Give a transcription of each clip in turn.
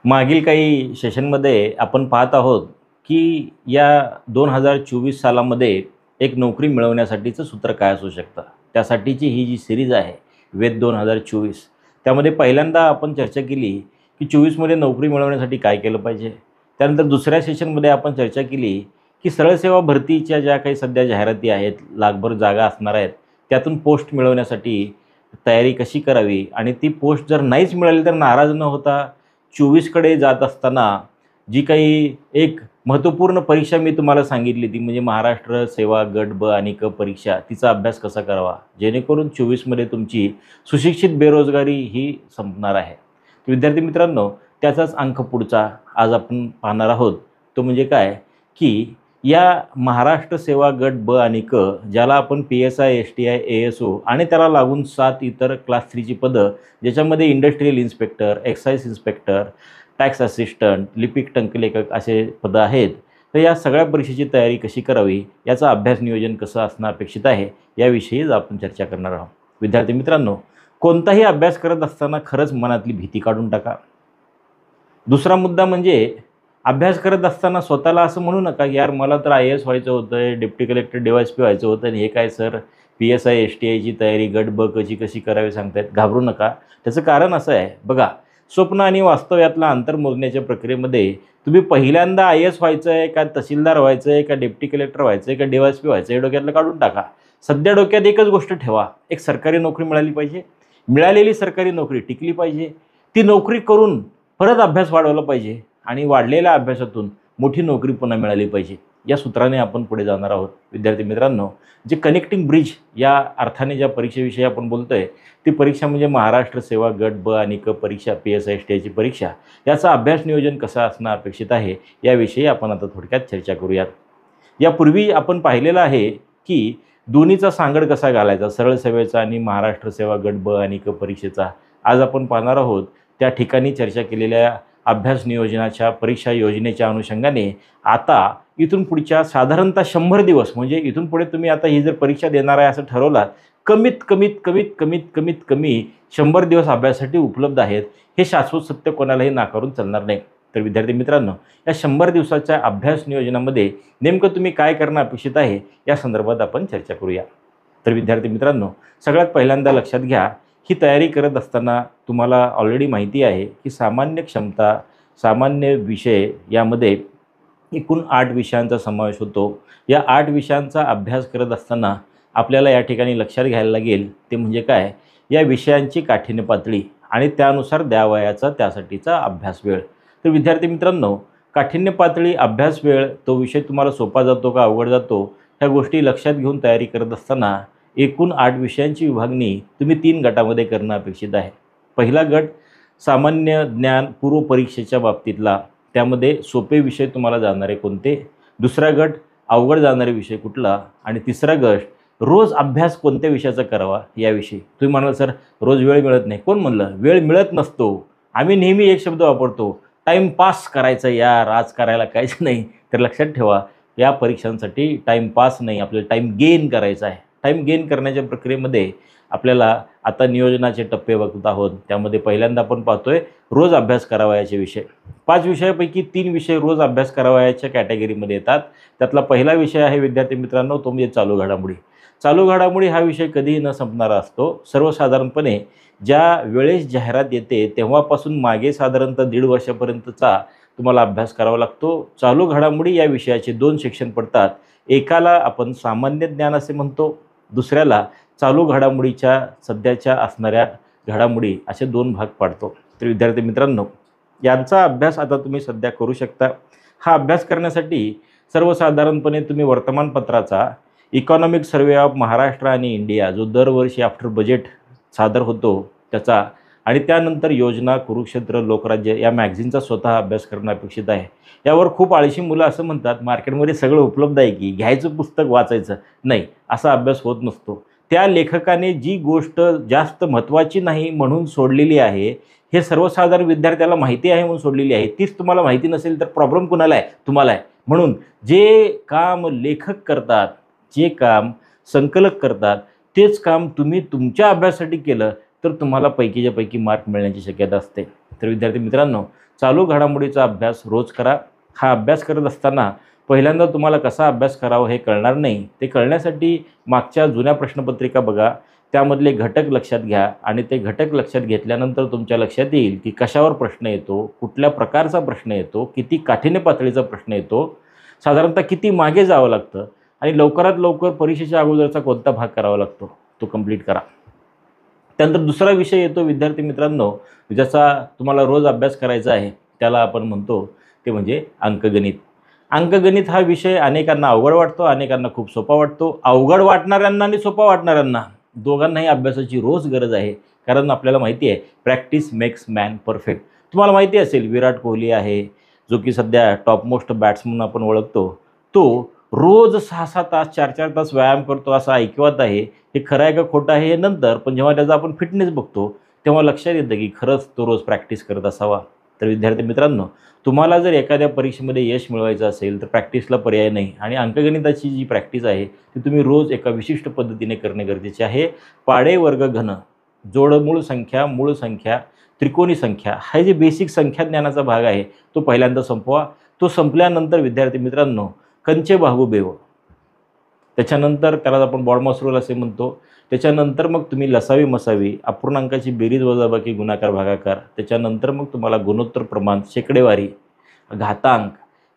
मागील काही सेशनमध्ये आपण पाहत आहोत की या 2024 सालामध्ये एक नोकरी मिळवण्यासाठीचं सूत्र काय असू शकतं. त्यासाठीची ही जी सीरीज आहे वेद 2024, त्यामध्ये पहिल्यांदा आपण चर्चा केली की 24मध्ये नोकरी मिळवण्यासाठी काय केलं पाहिजे. त्यानंतर दुसऱ्या सेशनमध्ये आपण चर्चा केली की सरळ सेवा भरतीच्या ज्या काही सध्या जाहिराती आहेत, लाखभर जागा असणार आहेत, त्यातून पोस्ट मिळवण्यासाठी तयारी कशी करावी आणि ती पोस्ट जर नाहीच मिळाली तर नाराज न होता 24कडे जात असताना जी काही एक महत्त्वपूर्ण परीक्षा मी तुम्हाला सांगितली ती म्हणजे महाराष्ट्र सेवा गट ब आणि क परीक्षा, तिचा अभ्यास कसा करावा जेणेकरून 24मध्ये तुमची सुशिक्षित बेरोजगारी ही संपणार आहे. विद्यार्थी मित्रांनो, त्याचाच अंक पुढचा आज आपण पाहणार आहोत. तो म्हणजे काय की या महाराष्ट्र सेवा गट ब आणि क, ज्याला आपण PSI STI ASO आणि त्याला लागून 7 इतर क्लास 3ची पदं, ज्याच्यामध्ये industrial inspector, excise inspector, tax assistant, लिपिक टंकलेखक असे पदं आहेत. तर या सगळ्या परीक्षेची तयारी कशी करावी, याचा अभ्यास नियोजन कसं असणं अपेक्षित आहे, याविषयीच आपण चर्चा करणार आहोत. विद्यार्थी मित्रांनो, कोणताही अभ्यास करत असताना खरंच मनातली भीती काढून टाका. दुसरा मुद्दा म्हणजे अभ्यास करत असताना स्वतःला असं म्हणू नका की यार मला तर IAS व्हायचं होतं, डेप्टी कलेक्टर DYSP व्हायचं होतं आणि हे काय सर PSI STIची तयारी गट ब कशी कशी करावी सांगतायत. घाबरू नका. त्याचं कारण असं आहे बघा, स्वप्न आणि वास्तव यातला अंतर मोजण्याच्या प्रक्रियेमध्ये तुम्ही पहिल्यांदा IAS व्हायचं आहे का तहसीलदार व्हायचं आहे का डेप्टी कलेक्टर व्हायचं आहे का DYSP व्हायचं आहे, हे डोक्यातलं काढून टाका. सध्या डोक्यात एकच गोष्ट ठेवा, एक सरकारी नोकरी मिळाली पाहिजे, मिळालेली सरकारी नोकरी टिकली पाहिजे, ती नोकरी करून परत अभ्यास वाढवला पाहिजे आणि वाढलेल्या अभ्यासातून मोठी नोकरी पुन्हा मिळाली पाहिजे. या सूत्राने आपण पुढे जाणार आहोत. विद्यार्थी मित्रांनो, जे कनेक्टिंग ब्रिज या अर्थाने ज्या परीक्षेविषयी आपण बोलतोय ती परीक्षा म्हणजे महाराष्ट्र सेवा गट ब आणि क परीक्षा, PSI STIची परीक्षा. याचा अभ्यास नियोजन कसं असणं अपेक्षित आहे याविषयी आपण आता थोडक्यात चर्चा करूयात. यापूर्वी आपण पाहिलेलं आहे की दोन्हीचा सांगड कसा घालायचा, सरळ सेवेचा आणि महाराष्ट्र सेवा गट ब आणि क परीक्षेचा. आज आपण पाहणार आहोत त्या ठिकाणी चर्चा केलेल्या अभ्यास नियोजनाच्या परीक्षा योजनेच्या अनुषंगाने आता इथून पुढच्या साधारणतः 100 दिवस, म्हणजे इथून पुढे तुम्ही आता ही जर परीक्षा देणार आहे असं ठरवलात, कमीत कमी 100 दिवस अभ्यासासाठी उपलब्ध आहेत. हे शाश्वत सत्य कोणालाही नाकारून चालणार नाही. तर विद्यार्थी मित्रांनो, या 100 दिवसाच्या अभ्यास नियोजनामध्ये नेमकं तुम्ही काय करणं अपेक्षित आहे या संदर्भात आपण चर्चा करूया. तर विद्यार्थी मित्रांनो, सगळ्यात पहिल्यांदा लक्षात घ्या, ही तयारी करत असताना तुम्हाला ऑलरेडी माहिती आहे की सामान्य क्षमता, सामान्य विषय यामध्ये एकूण 8 विषयांचा समावेश होतो. या 8 विषयांचा अभ्यास करत असताना आपल्याला या ठिकाणी लक्षात घ्यायला लागेल ते म्हणजे काय, या विषयांची काठिण्य पातळी आणि त्यानुसार द्यावयाचा त्यासाठीचा अभ्यास वेळ. तर विद्यार्थी मित्रांनो, काठिण्य पातळी, अभ्यास वेळ, तो विषय तुम्हाला सोपा जातो का अवघड जातो, ह्या गोष्टी लक्षात घेऊन तयारी करत असताना एकूण 8 विषयांची विभागणी तुम्ही 3 गटामध्ये करणं अपेक्षित आहे. पहिला गट सामान्य ज्ञान पूर्व परीक्षेच्या बाबतीतला, त्यामध्ये सोपे विषय तुम्हाला जाणारे कोणते, दुसरा गट अवघड जाणारे विषय कुठला आणि तिसरा गट रोज अभ्यास कोणत्या विषयाचा करावा याविषयी. तुम्ही म्हणाल सर रोज वेळ मिळत नाही. कोण म्हणलं वेळ मिळत नसतो? आम्ही नेहमी एक शब्द वापरतो, टाईमपास करायचा यार, आज करायला काहीच नाही. तर लक्षात ठेवा, या परीक्षांसाठी टाईमपास नाही, आपल्याला टाईम गेन करायचा आहे. टाईम गेन करण्याच्या प्रक्रियेमध्ये आपल्याला आता नियोजनाचे टप्पे बघत आहोत. त्यामध्ये पहिल्यांदा आपण पाहतोय रोज अभ्यास करावयाचे विषय. 5 विषयापैकी 3 विषय रोज अभ्यास करावयाच्या कॅटेगरीमध्ये येतात. त्यातला पहिला विषय आहे विद्यार्थी मित्रांनो, तो म्हणजे चालू घडामोडी. चालू घडामोडी हा विषय कधीही न संपणारा असतो. सर्वसाधारणपणे ज्या वेळेस जाहिरात येते तेव्हापासून मागे साधारणतः 1.5 वर्षापर्यंतचा तुम्हाला अभ्यास करावा लागतो. चालू घडामोडी या विषयाचे 2 सेक्शन पडतात. एकाला आपण सामान्य ज्ञान असे म्हणतो, दुसऱ्याला चालू घडामोडीच्या सध्याच्या असणाऱ्या घडामोडी, असे 2 भाग पाडतो. तर विद्यार्थी मित्रांनो, यांचा अभ्यास आता तुम्ही सध्या करू शकता. हा अभ्यास करण्यासाठी सर्वसाधारणपणे तुम्ही वर्तमानपत्राचा इकॉनॉमिक सर्वे ऑफ महाराष्ट्र आणि इंडिया, जो दरवर्षी आफ्टर बजेट सादर होतो त्याचा, आणि त्यानंतर योजना, कुरुक्षेत्र, लोकराज्य या मॅगझिनचा स्वतः अभ्यास करणं अपेक्षित आहे. यावर खूप आळशी मुलं असं म्हणतात मार्केटमध्ये सगळं उपलब्ध आहे की घ्यायचं पुस्तक वाचायचं. नाही, असा अभ्यास होत नसतो. त्या लेखकाने जी गोष्ट जास्त महत्त्वाची नाही म्हणून सोडलेली आहे, हे सर्वसाधारण विद्यार्थ्याला माहिती आहे म्हणून सोडलेली आहे, तीच तुम्हाला माहिती नसेल तर प्रॉब्लेम कुणाला आहे? तुम्हाला आहे. म्हणून जे काम लेखक करतात, जे काम संकलक करतात, तेच काम तुम्ही तुमच्या अभ्यासासाठी केलं तर तुम्हाला पैकीच्या पैकी मार्क मिळण्याची शक्यता असते. तर विद्यार्थी मित्रांनो, चालू घडामोडीचा अभ्यास रोज करा. हा अभ्यास करत असताना पहिल्यांदा तुम्हाला कसा अभ्यास करावा हे कळणार नाही. ते कळण्यासाठी मागच्या जुन्या प्रश्नपत्रिका बघा, त्यामधले घटक लक्षात घ्या आणि ते घटक लक्षात घेतल्यानंतर तुमच्या लक्षात येईल की कशावर प्रश्न येतो, कुठल्या प्रकारचा प्रश्न येतो, किती काठिण्य पातळीचा प्रश्न येतो, साधारणतः किती मागे जावं लागतं आणि लवकरात लवकर परीक्षेच्या अगोदरचा कोणता भाग करावा लागतो तो कंप्लीट करा. त्यानंतर दुसरा विषय येतो विद्यार्थी मित्रांनो, ज्याचा तुम्हाला रोज अभ्यास करायचा आहे, त्याला आपण म्हणतो ते म्हणजे अंकगणित. अंकगणित हा विषय अनेकांना अवघड वाटतो, अनेकांना खूप सोपा वाटतो. अवघड वाटणाऱ्यांना आणि सोपा वाटणाऱ्यांना दोघांनाही अभ्यासाची रोज गरज आहे. कारण आपल्याला माहिती आहे प्रॅक्टिस मेक्स मॅन परफेक्ट. तुम्हाला माहिती असेल विराट कोहली आहे, जो की सध्या टॉप मोस्ट बॅट्समन आपण ओळखतो, तो रोज 6-6 तास 4-4 तास व्यायाम करतो असं ऐकवत आहे. हे खरं आहे का खोटं आहे हे नंतर, पण जेव्हा त्याचा आपण फिटनेस बघतो तेव्हा लक्षात येतं की खरंच तो रोज प्रॅक्टिस करत असावा. तर विद्यार्थी मित्रांनो, तुम्हाला जर एखाद्या परीक्षेमध्ये यश मिळवायचं असेल तर प्रॅक्टिसला पर्याय नाही आणि अंकगणिताची जी प्रॅक्टिस आहे ती तुम्ही रोज एका विशिष्ट पद्धतीने करणे गरजेचे आहे. पाढे वर्ग घन, जोडमूळ संख्या, मूळ संख्या, त्रिकोणी संख्या, हा जे बेसिक संख्या ज्ञानाचा भाग आहे तो पहिल्यांदा संपवा. तो संपल्यानंतर विद्यार्थी मित्रांनो कंचे बाहू बेव, त्याच्यानंतर त्याला आपण बॉडमॉस रूल असे म्हणतो. त्याच्यानंतर मग तुम्ही लसावी मसावी, अपूर्णांकाची बेरीज वजाबाकी गुणाकार भागाकार, त्याच्यानंतर मग तुम्हाला गुणोत्तर प्रमाण, शेकडेवारी, घातांक,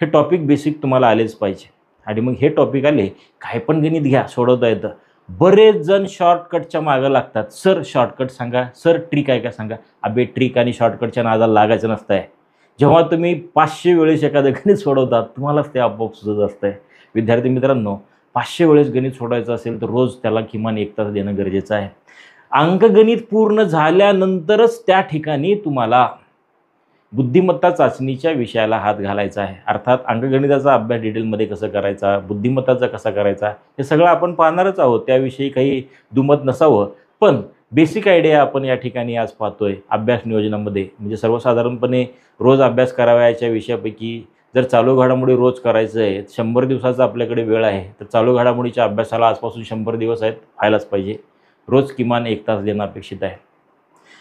हे टॉपिक बेसिक तुम्हाला आलेच पाहिजे. आणि मग हे टॉपिक आले काय पण गणित घ्या सोडवता येतं. बरेच जण शॉर्टकटच्या मागं लागतात. सर शॉर्टकट सांगा, सर ट्रिक आहे का सांगा. अबे ट्रिक आणि शॉर्टकटच्या नादाला लागायचं नसतं आहे. जेव्हा तुम्ही 500 वेळेस एखादं गणित सोडवतात तुम्हालाच ते आपोआप सुचत असतं आहे. विद्यार्थी मित्रांनो, 500 वेळेस गणित सोडवायचं असेल तर रोज त्याला किमान 1 तास देणं गरजेचं आहे. अंकगणित पूर्ण झाल्यानंतरच त्या ठिकाणी तुम्हाला बुद्धिमत्ता चाचणीच्या विषयाला हात घालायचा आहे. अर्थात अंकगणिताचा अभ्यास डिटेलमध्ये कसं करायचा, बुद्धिमत्ताचा कसा करायचा हे सगळं आपण पाहणारच आहोत. त्याविषयी काही दुमत नसावं, पण बेसिक आयडिया आपण या ठिकाणी आज पाहतोय अभ्यास नियोजनामध्ये. म्हणजे सर्वसाधारणपणे रोज अभ्यास करावयाच्या विषयापैकी जर चालू घडामोडी रोज करायचं आहे, 100 दिवसाचा आपल्याकडे वेळ आहे, तर चालू घडामोडीच्या अभ्यासाला आजपासून 100 दिवस आहेत, व्हायलाच पाहिजे. रोज किमान 1 तास देणं अपेक्षित आहे.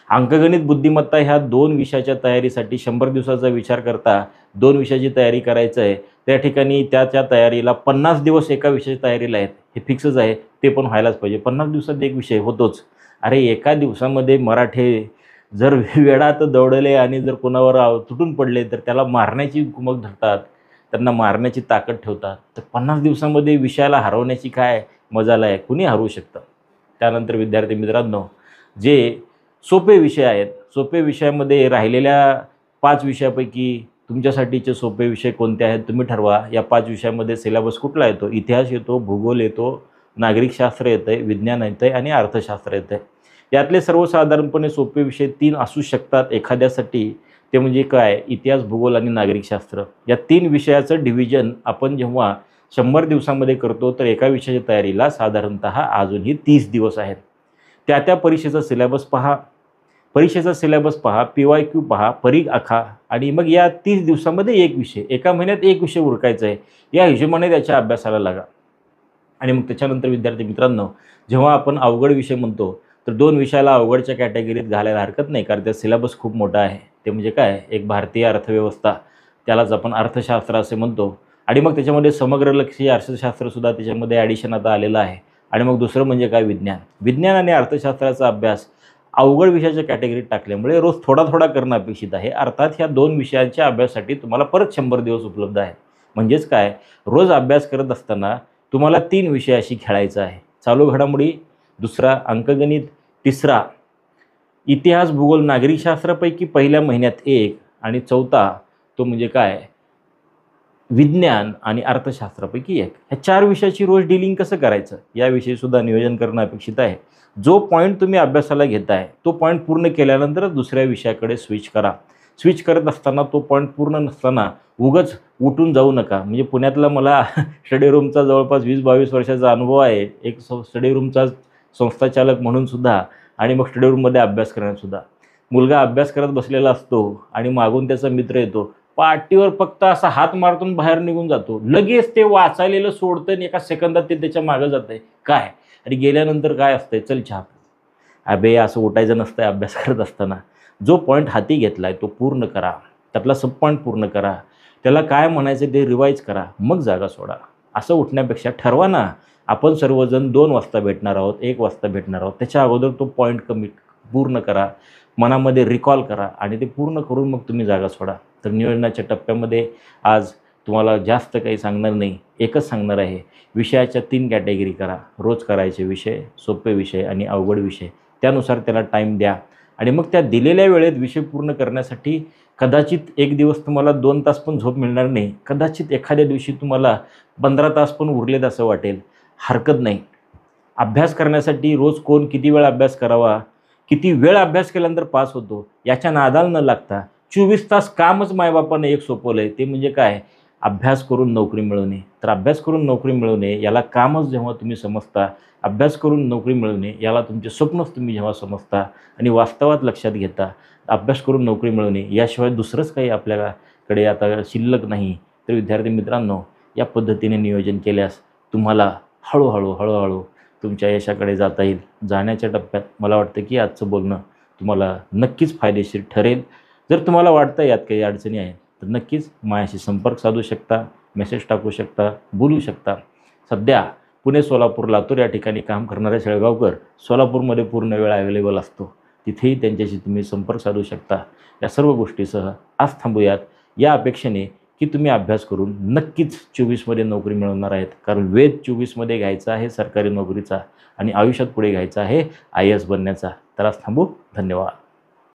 अंकगणित बुद्धिमत्ता ह्या 2 विषयाच्या तयारीसाठी 100 दिवसाचा विचार करता 2 विषयाची तयारी करायचं आहे. त्या ठिकाणी त्या तयारीला 50 दिवस एका विषयाच्या तयारीला आहेत, हे फिक्सच आहे. ते पण व्हायलाच पाहिजे. 50 दिवसात एक विषय होतोच. अरे एका दिवसामध्ये मराठे जर वेडात दौडले आणि जर कोणावर तुटून पडले तर त्याला मारण्याची कुमक धरतात, त्यांना मारण्याची ताकद ठेवतात. तर 50 दिवसामध्ये विषयाला हरवण्याची काय मजाला आहे, कुणी हरवू शकतं. त्यानंतर विद्यार्थी मित्रांनो, जे सोपे विषय आहेत, सोपे विषयामध्ये राहिलेल्या 5 विषयापैकी तुमच्यासाठीचे सोपे विषय कोणते आहेत तुम्ही ठरवा. या 5 विषयामध्ये सिलेबस कुठला येतो? इतिहास येतो, भूगोल येतो, नागरिकशास्त्र येतं आहे, विज्ञान येतं आहे आणि अर्थशास्त्र येतं आहे. यातले सर्वसाधारणपणे सोपे विषय 3 असू शकतात एखाद्यासाठी. ते म्हणजे काय? इतिहास, भूगोल आणि नागरिकशास्त्र. या 3 विषयाचं डिव्हिजन आपण जेव्हा 100 दिवसामध्ये करतो तर एका विषयाच्या तयारीला साधारणतः अजूनही 30 दिवस आहेत. त्या परीक्षेचा सिलेबस पहा, परीक्षेचा सिलेबस पहा, PYQ पहा, परीघ आखा आणि मग या 30 दिवसामध्ये एक विषय, एका महिन्यात एक विषय उरकायचा आहे, या हिशोबाने त्याच्या अभ्यासाला लागा. आणि मग त्याच्यानंतर विद्यार्थी मित्रांनो, जेव्हा आपण अवघड विषय म्हणतो तर 2 विषयाला अवघडच्या कॅटेगरीत घालायला हरकत नाही, कारण त्या सिलेबस खूप मोठा आहे. ते म्हणजे काय? एक भारतीय अर्थव्यवस्था, त्यालाच आपण अर्थशास्त्र असे म्हणतो. आणि मग त्याच्यामध्ये समग्रलक्षी अर्थशास्त्रसुद्धा त्याच्यामध्ये ॲडिशन आता आलेलं आहे. आणि मग दुसरं म्हणजे काय? विज्ञान. विज्ञान आणि अर्थशास्त्राचा अभ्यास अवघड विषयाच्या कॅटेगरीत टाकल्यामुळे रोज थोडा थोडा करणं अपेक्षित आहे. अर्थात ह्या 2 विषयांच्या अभ्यासासाठी तुम्हाला परत 100 दिवस उपलब्ध आहेत. म्हणजेच काय? रोज अभ्यास करत असताना तुम्हाला 3 विषयाशी खेळायचं आहे. चालू घडामोडी, दुसरा अंकगणित, तिसरा इतिहास, भूगोल, नागरिकशास्त्रापैकी पहिल्या महिन्यात 1 आणि चौथा तो म्हणजे काय? विज्ञान आणि अर्थशास्त्रापैकी 1. ह्या 4 विषयाची रोज डीलिंग कसं करायचं याविषयी सुद्धा नियोजन करणं अपेक्षित आहे. जो पॉईंट तुम्ही अभ्यासाला घेताय तो पॉईंट पूर्ण केल्यानंतरच दुसऱ्या विषयाकडे स्विच करा. स्विच करत असताना तो पॉईंट पूर्ण नसताना उगाच उठून जाऊ नका. म्हणजे पुण्यातला मला स्टडी रूमचा जवळपास 20-22 वर्षाचा अनुभव आहे, एक स्टडी रूमचा संस्थाचालक म्हणून सुद्धा आणि मग स्टडी रूममध्ये अभ्यास करण्यातसुद्धा. मुलगा अभ्यास करत बसलेला असतो आणि मागून त्याचा मित्र येतो, पाठीवर फक्त असा हात मारतून बाहेर निघून जातो. लगेच ते वाचायलेलं सोडतं आणि एका सेकंदात ते त्याच्या मागं जातं आहे. काय? आणि गेल्यानंतर काय असतंय? चल चहा. अबे असं उठायचं नसतं अभ्यास करत असताना. जो पॉईंट हाती घेतला आहे तो पूर्ण करा. त्यातला सब पॉईंट पूर्ण करा, त्याला काय म्हणायचं ते रिवाईज करा, मग जागा सोडा. असं उठण्यापेक्षा ठरवा ना, आपण सर्वजण 2 वाजता भेटणार आहोत, 1 वाजता भेटणार आहोत. त्याच्या अगोदर तो पॉईंट पूर्ण करा, मनामध्ये रिकॉल करा आणि ते पूर्ण करून मग तुम्ही जागा सोडा. तर नियोजनाच्या टप्प्यामध्ये आज तुम्हाला जास्त काही सांगणार नाही, एकच सांगणार आहे, विषयाच्या 3 कॅटेगरी करा. रोज करायचे विषय, सोपे विषय आणि अवघड विषय. त्यानुसार त्याला टाईम द्या आणि मग त्या दिलेल्या वेळेत विषय पूर्ण करण्यासाठी कदाचित एक दिवस तुम्हाला 2 तास पण झोप मिळणार नाही. कदाचित एखाद्या दिवशी तुम्हाला 15 तास पण उरलेत असं वाटेल. हरकत नाही. अभ्यास करण्यासाठी रोज कोण किती वेळ अभ्यास करावा, किती वेळ अभ्यास केल्यानंतर पास होतो, याच्या नादाला न लागता 24 तास कामच मायबापानं एक सोपवलं आहे. ते म्हणजे काय? अभ्यास करून नोकरी मिळवणे. तर अभ्यास करून नोकरी मिळवणे याला कामच जेव्हा तुम्ही समजता, अभ्यास करून नोकरी मिळवणे याला तुमचे स्वप्नच तुम्ही जेव्हा समजता आणि वास्तवात लक्षात घेता, अभ्यास करून नोकरी मिळवणे याशिवाय दुसरंच काही आपल्याकडे आता शिल्लक नाही. तर विद्यार्थी मित्रांनो, या पद्धतीने नियोजन केल्यास तुम्हाला हळूहळू तुमच्या यशाकडे जाता येईल. जाण्याच्या टप्प्यात मला वाटतं की आजचं बोलणं तुम्हाला नक्कीच फायदेशीर ठरेल. जर तुम्हाला वाटतं यात काही अडचणी आहेत तर नक्कीच माझ्याशी संपर्क साधू शकता, मेसेज टाकू शकता, बोलू शकता. सध्या पुणे, सोलापूर, लातूर या ठिकाणी काम करणारे शेळगावकर सोलापूरमध्ये पूर्ण वेळ अवेलेबल असतो. तिथेही त्यांच्याशी तुम्ही संपर्क साधू शकता. या सर्व गोष्टीसह आज थांबूयात या अपेक्षेने की तुम्ही अभ्यास करून नक्कीच 24मध्ये नोकरी मिळवणार आहेत. कारण वेध 24मध्ये घ्यायचा आहे सरकारी नोकरीचा आणि आयुष्यात पुढे घ्यायचा आहे IAS बनण्याचा. तर आज थांबू. धन्यवाद.